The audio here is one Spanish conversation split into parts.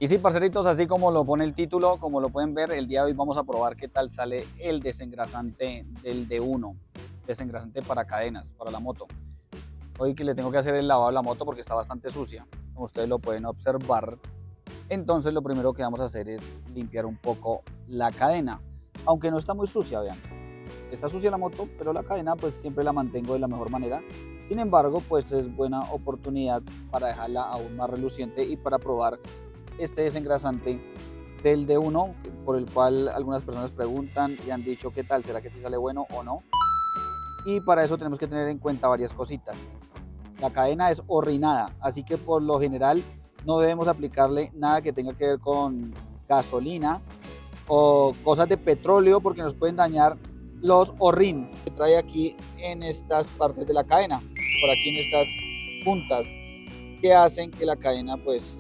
Y sí, parceritos, así como lo pone el título, como lo pueden ver, el día de hoy vamos a probar qué tal sale el desengrasante del D1, desengrasante para cadenas, para la moto. Hoy que le tengo que hacer el lavado a la moto porque está bastante sucia, como ustedes lo pueden observar. Entonces lo primero que vamos a hacer es limpiar un poco la cadena, aunque no está muy sucia, vean. Está sucia la moto, pero la cadena pues siempre la mantengo de la mejor manera. Sin embargo, pues es buena oportunidad para dejarla aún más reluciente y para probar este desengrasante del D1, por el cual algunas personas preguntan y han dicho qué tal, será que sí sale bueno o no. Y para eso tenemos que tener en cuenta varias cositas. La cadena es horrinada, así que por lo general no debemos aplicarle nada que tenga que ver con gasolina o cosas de petróleo porque nos pueden dañar los O-rings que trae aquí en estas partes de la cadena, por aquí en estas puntas, que hacen que la cadena pues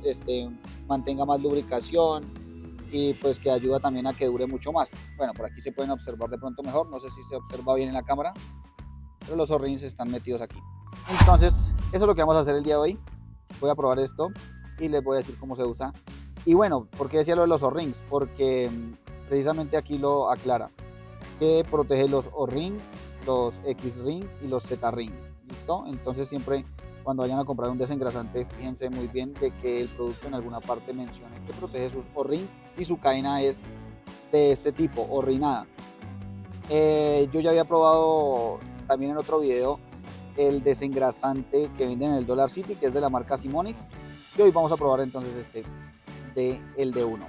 mantenga más lubricación y pues que ayuda también a que dure mucho más. Bueno, por aquí se pueden observar de pronto mejor, no sé si se observa bien en la cámara, pero los O-rings están metidos aquí. Entonces, eso es lo que vamos a hacer el día de hoy. Voy a probar esto y les voy a decir cómo se usa. Y bueno, ¿por qué decía lo de los O-rings? Porque precisamente aquí lo aclara, que protege los O-rings, los X-rings y los Z-rings. ¿Listo? Entonces siempre cuando vayan a comprar un desengrasante, fíjense muy bien de que el producto en alguna parte mencione que protege sus O-rings si su cadena es de este tipo, O-rinada. Yo ya había probado también en otro video el desengrasante que venden en el Dollar City, que es de la marca Simonix. Y hoy vamos a probar entonces este de el D1.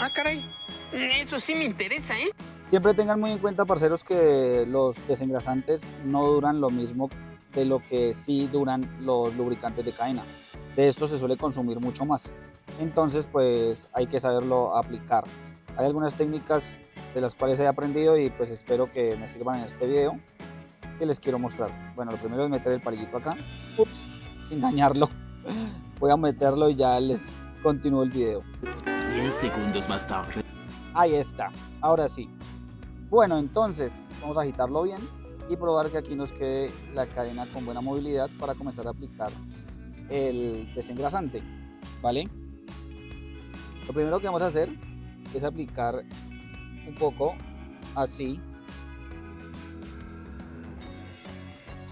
Ah, caray. Eso sí me interesa, ¿eh? Siempre tengan muy en cuenta, parceros, que los desengrasantes no duran lo mismo de lo que sí duran los lubricantes de cadena. De esto se suele consumir mucho más. Entonces, pues hay que saberlo aplicar. Hay algunas técnicas de las cuales he aprendido y pues espero que me sirvan en este video que les quiero mostrar. Bueno, lo primero es meter el palillito acá. Ups, sin dañarlo. Voy a meterlo y ya les continúo el video. 10 segundos más tarde. Ahí está. Ahora sí. Bueno, entonces vamos a agitarlo bien y probar que aquí nos quede la cadena con buena movilidad para comenzar a aplicar el desengrasante, ¿vale? Lo primero que vamos a hacer es aplicar un poco así.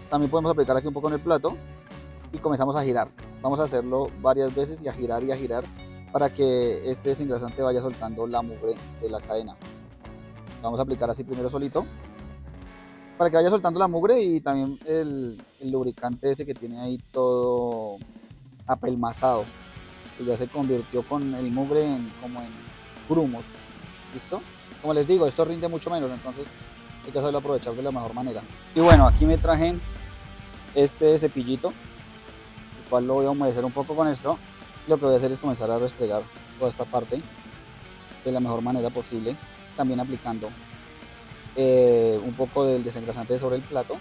También podemos aplicar aquí un poco en el plato y comenzamos a girar. Vamos a hacerlo varias veces y a girar para que este desengrasante vaya soltando la mugre de la cadena. Vamos a aplicar así primero solito para que vaya soltando la mugre y también el lubricante ese que tiene ahí todo apelmazado, que ya se convirtió con el mugre como en grumos. ¿Listo? Como les digo, esto rinde mucho menos, entonces hay que saberlo aprovechar de la mejor manera. Y bueno, aquí me traje este cepillito, el cual lo voy a humedecer un poco con esto. Lo que voy a hacer es comenzar a restregar toda esta parte de la mejor manera posible, también aplicando un poco del desengrasante sobre el plato.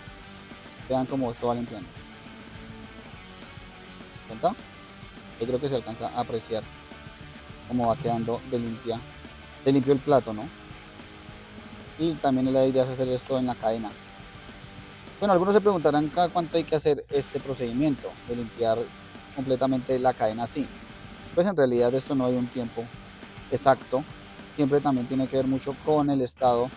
Vean cómo esto va limpiando. ¿Cuenta? Yo creo que se alcanza a apreciar cómo va quedando de limpio el plato, ¿no? Y también la idea es hacer esto en la cadena. Bueno, algunos se preguntarán cada cuánto hay que hacer este procedimiento de limpiar completamente la cadena así. Pues en realidad esto no hay un tiempo exacto. Siempre también tiene que ver mucho con el estado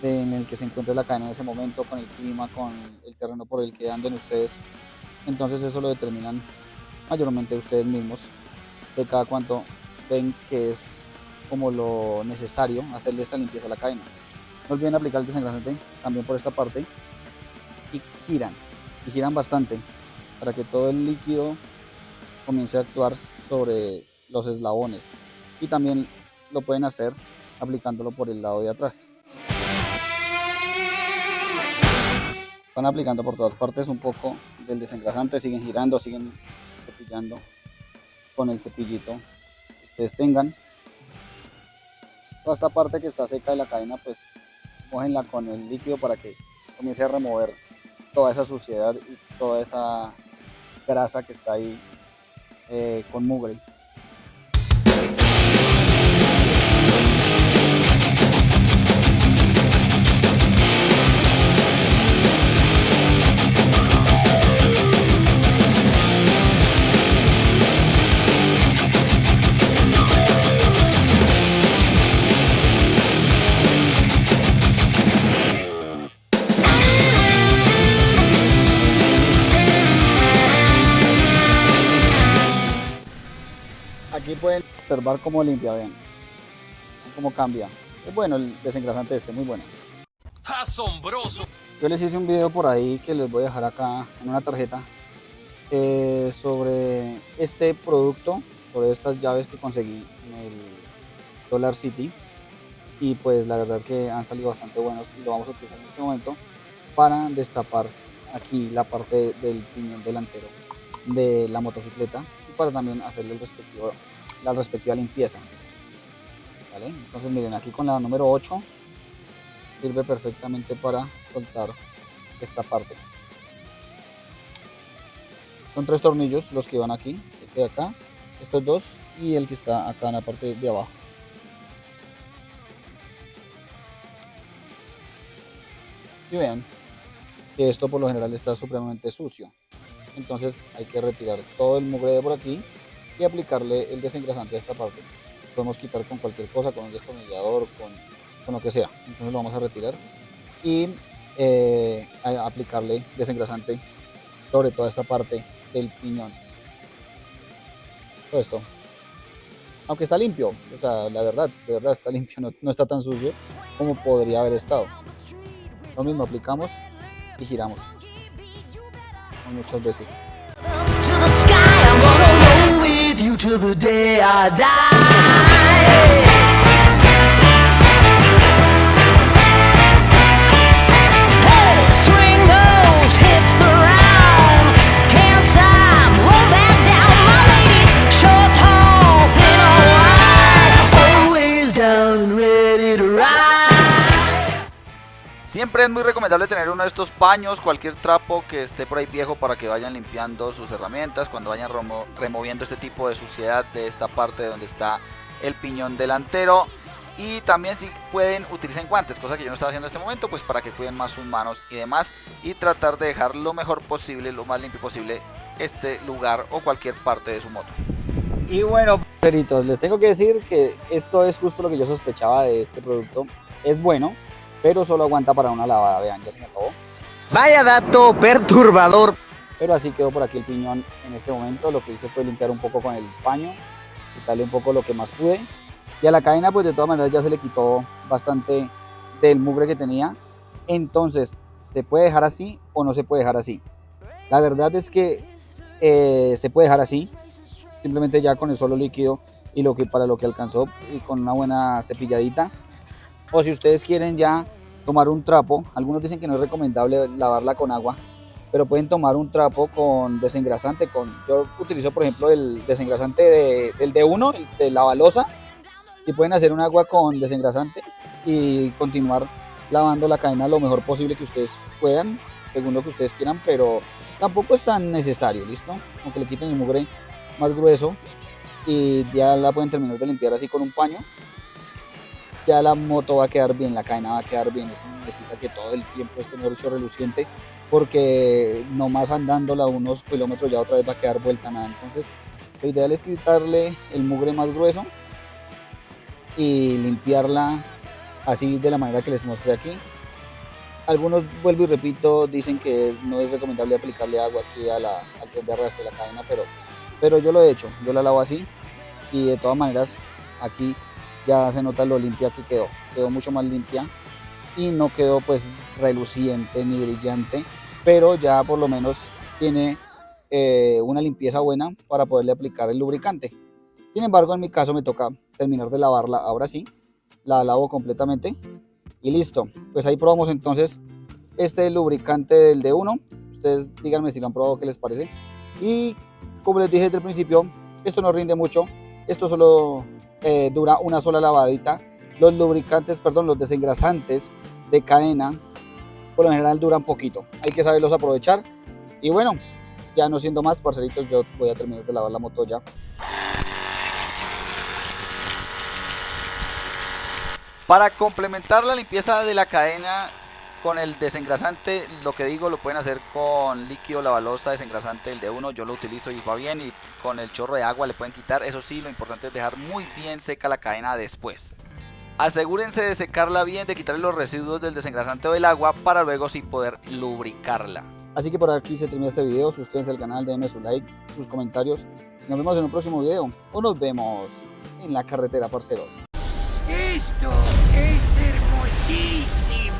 en el que se encuentra la cadena en ese momento, con el clima, con el terreno por el que anden ustedes. Entonces eso lo determinan mayormente ustedes mismos, de cada cuánto ven que es como lo necesario hacerle esta limpieza a la cadena. No olviden aplicar el desengrasante también por esta parte y giran bastante para que todo el líquido comience a actuar sobre los eslabones, y también lo pueden hacer aplicándolo por el lado de atrás. Van aplicando por todas partes un poco del desengrasante, siguen girando, siguen cepillando con el cepillito que ustedes tengan. Toda esta parte que está seca de la cadena, pues mójenla con el líquido para que comience a remover toda esa suciedad y toda esa grasa que está ahí con mugre. Aquí pueden observar cómo limpia, vean. Cómo cambia. Es bueno el desengrasante este, muy bueno. ¡Asombroso! Yo les hice un video por ahí que les voy a dejar acá en una tarjeta sobre este producto, sobre estas llaves que conseguí en el Dollar City. Y pues la verdad que han salido bastante buenos y lo vamos a utilizar en este momento para destapar aquí la parte del piñón delantero de la motocicleta y para también hacerle la respectiva limpieza. ¿Vale? Entonces miren, aquí con la número 8 sirve perfectamente para soltar esta parte. Son 3 tornillos los que van aquí, este de acá, estos 2 y el que está acá en la parte de abajo. Y vean que esto por lo general está supremamente sucio, entonces hay que retirar todo el mugre de por aquí y aplicarle el desengrasante a esta parte. Podemos quitar con cualquier cosa, con un destornillador, con lo que sea. Entonces lo vamos a retirar y a aplicarle desengrasante sobre toda esta parte del piñón. Todo esto, aunque está limpio, o sea, la verdad, de verdad está limpio, no está tan sucio como podría haber estado. Lo mismo, aplicamos y giramos muchas veces. To the sky, I'm gonna roll with you till the day I die. Hey, swing those hips around, can't stop, roll back down. My ladies, short, tall, thin or wide, always down and ready to ride. Siempre es muy recomendable tener uno de estos paños, cualquier trapo que esté por ahí viejo para que vayan limpiando sus herramientas cuando vayan removiendo este tipo de suciedad de esta parte donde está el piñón delantero. Y también si pueden utilicen guantes, cosa que yo no estaba haciendo en este momento, pues para que cuiden más sus manos y demás y tratar de dejar lo mejor posible, lo más limpio posible este lugar o cualquier parte de su moto. Y bueno, parceritos, les tengo que decir que esto es justo lo que yo sospechaba de este producto. Es bueno, pero solo aguanta para una lavada, vean, ya se me acabó. Vaya dato perturbador. Pero así quedó por aquí el piñón en este momento. Lo que hice fue limpiar un poco con el paño, quitarle un poco lo que más pude. Y a la cadena pues de todas maneras ya se le quitó bastante del mugre que tenía. Entonces, ¿se puede dejar así o no se puede dejar así? La verdad es que se puede dejar así, simplemente ya con el solo líquido y para lo que alcanzó y con una buena cepilladita. O si ustedes quieren ya tomar un trapo, algunos dicen que no es recomendable lavarla con agua, pero pueden tomar un trapo con desengrasante. Yo utilizo por ejemplo el desengrasante del D1, el de la balosa, y pueden hacer un agua con desengrasante y continuar lavando la cadena lo mejor posible que ustedes puedan, según lo que ustedes quieran, pero tampoco es tan necesario, ¿listo? Aunque le quiten el mugre más grueso y ya la pueden terminar de limpiar así con un paño. Ya la moto va a quedar bien, la cadena va a quedar bien. Esto necesita que todo el tiempo esté mejor dicho reluciente, porque nomás andándola unos kilómetros ya otra vez va a quedar vuelta nada. Entonces lo ideal es quitarle el mugre más grueso y limpiarla así de la manera que les mostré aquí. Algunos, vuelvo y repito, dicen que no es recomendable aplicarle agua aquí al tren de arrastre de la cadena, pero yo lo he hecho, yo la lavo así y de todas maneras aquí ya se nota lo limpia que quedó mucho más limpia y no quedó pues reluciente ni brillante, pero ya por lo menos tiene una limpieza buena para poderle aplicar el lubricante. Sin embargo, en mi caso me toca terminar de lavarla, ahora sí, la lavo completamente y listo. Pues ahí probamos entonces este lubricante del D1, ustedes díganme si lo han probado, qué les parece. Y como les dije desde el principio, esto no rinde mucho, esto solo dura una sola lavadita. Los lubricantes, perdón, los desengrasantes de cadena por lo general duran poquito, hay que saberlos aprovechar. Y bueno, ya no siendo más, parceritos, yo voy a terminar de lavar la moto ya. Para complementar la limpieza de la cadena con el desengrasante, lo que digo, lo pueden hacer con líquido lavalosa desengrasante el D1, yo lo utilizo y va bien, y con el chorro de agua le pueden quitar. Eso sí, lo importante es dejar muy bien seca la cadena después. Asegúrense de secarla bien, de quitarle los residuos del desengrasante o del agua para luego sí poder lubricarla. Así que por aquí se termina este video, suscríbanse al canal, denme su like, sus comentarios Nos vemos en un próximo video o nos vemos en la carretera, parceros. Esto es hermosísimo.